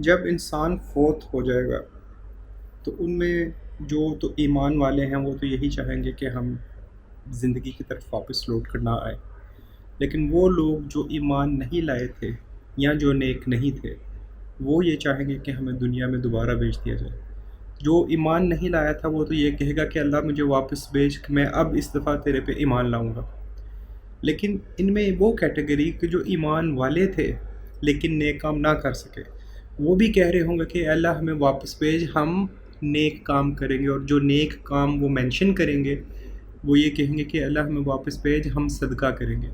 جب انسان فوت ہو جائے گا تو ان میں جو تو ایمان والے ہیں وہ تو یہی چاہیں گے کہ ہم زندگی کی طرف واپس لوٹ کر نہ آئے، لیکن وہ لوگ جو ایمان نہیں لائے تھے یا جو نیک نہیں تھے وہ یہ چاہیں گے کہ ہمیں دنیا میں دوبارہ بھیج دیا جائے۔ جو ایمان نہیں لایا تھا وہ تو یہ کہے گا کہ اللہ مجھے واپس بھیج کہ میں اب اس دفعہ تیرے پہ ایمان لاؤں گا۔ لیکن ان میں وہ کیٹیگری کہ جو ایمان والے تھے لیکن نیک کام نہ کر سکے، وہ بھی کہہ رہے ہوں گے کہ اے اللہ ہمیں واپس بھیج، ہم نیک کام کریں گے، اور جو نیک کام وہ مینشن کریں گے وہ یہ کہیں گے کہ اللہ ہمیں واپس بھیج، ہم صدقہ کریں گے۔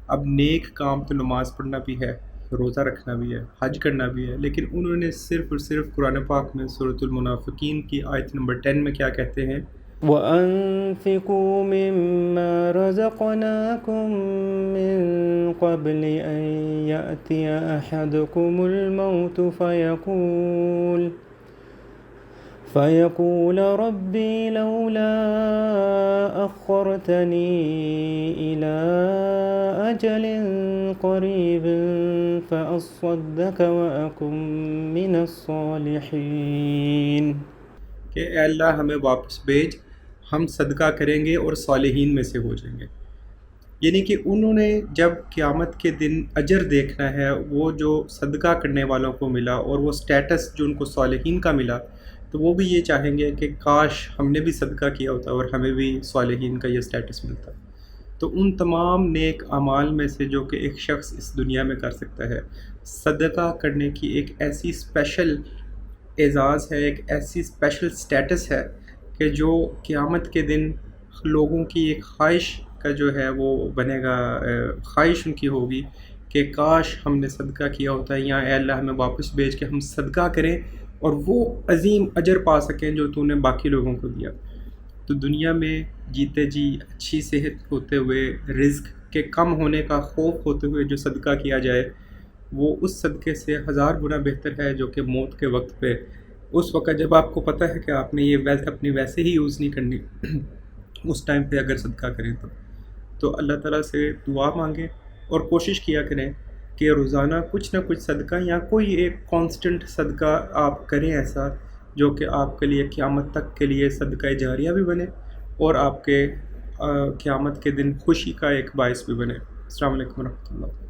اب نیک کام تو نماز پڑھنا بھی ہے، روزہ رکھنا بھی ہے، حج کرنا بھی ہے، لیکن انہوں نے صرف اور صرف قرآن پاک میں سورۃ المنافقین کی آیت نمبر 10 میں کیا کہتے ہیں؟ وَأَنفِقُوا مِمَّا رَزَقْنَاكُم مِّن قَبْلِ أَن يَأْتِيَ أَحَدَكُمُ الْمَوْتُ فَيَقُولَ رَبِّي لَوْلَا أَخَّرْتَنِي إِلَىٰ أَجَلٍ قَرِيبٍ فَأَصَّدَّقَ وَأَكُن مِّنَ الصَّالِحِينَ۔ کہ اے اللہ ہمیں واپس بھیج، ہم صدقہ کریں گے اور صالحین میں سے ہو جائیں گے۔ یعنی کہ انہوں نے جب قیامت کے دن اجر دیکھنا ہے، وہ جو صدقہ کرنے والوں کو ملا اور وہ سٹیٹس جو ان کو صالحین کا ملا، تو وہ بھی یہ چاہیں گے کہ کاش ہم نے بھی صدقہ کیا ہوتا اور ہمیں بھی صالحین کا یہ سٹیٹس ملتا۔ تو ان تمام نیک اعمال میں سے جو کہ ایک شخص اس دنیا میں کر سکتا ہے، صدقہ کرنے کی ایک ایسی اسپیشل اعزاز ہے، ایک ایسی اسپیشل سٹیٹس ہے کہ جو قیامت کے دن لوگوں کی ایک خواہش کا جو ہے وہ بنے گا، خواہش ان کی ہوگی کہ کاش ہم نے صدقہ کیا ہوتا ہے، یا اے اللہ ہمیں واپس بھیج کے ہم صدقہ کریں اور وہ عظیم اجر پا سکیں جو تو نے باقی لوگوں کو دیا۔ تو دنیا میں جیتے جی اچھی صحت ہوتے ہوئے، رزق کے کم ہونے کا خوف ہوتے ہوئے جو صدقہ کیا جائے، وہ اس صدقے سے 1000 گنا بہتر ہے جو کہ موت کے وقت پہ، اس وقت جب آپ کو پتہ ہے کہ آپ نے یہ ویلتھ اپنی ویسے ہی یوز نہیں کرنی، اس ٹائم پہ اگر صدقہ کریں تو اللہ تعالیٰ سے دعا مانگیں اور کوشش کیا کریں کہ روزانہ کچھ نہ کچھ صدقہ یا کوئی ایک کانسٹنٹ صدقہ آپ کریں، ایسا جو کہ آپ کے لیے قیامت تک کے لیے صدقہ جاریہ بھی بنے اور آپ کے قیامت کے دن خوشی کا ایک باعث بھی بنے۔ السلام علیکم ورحمۃ اللہ۔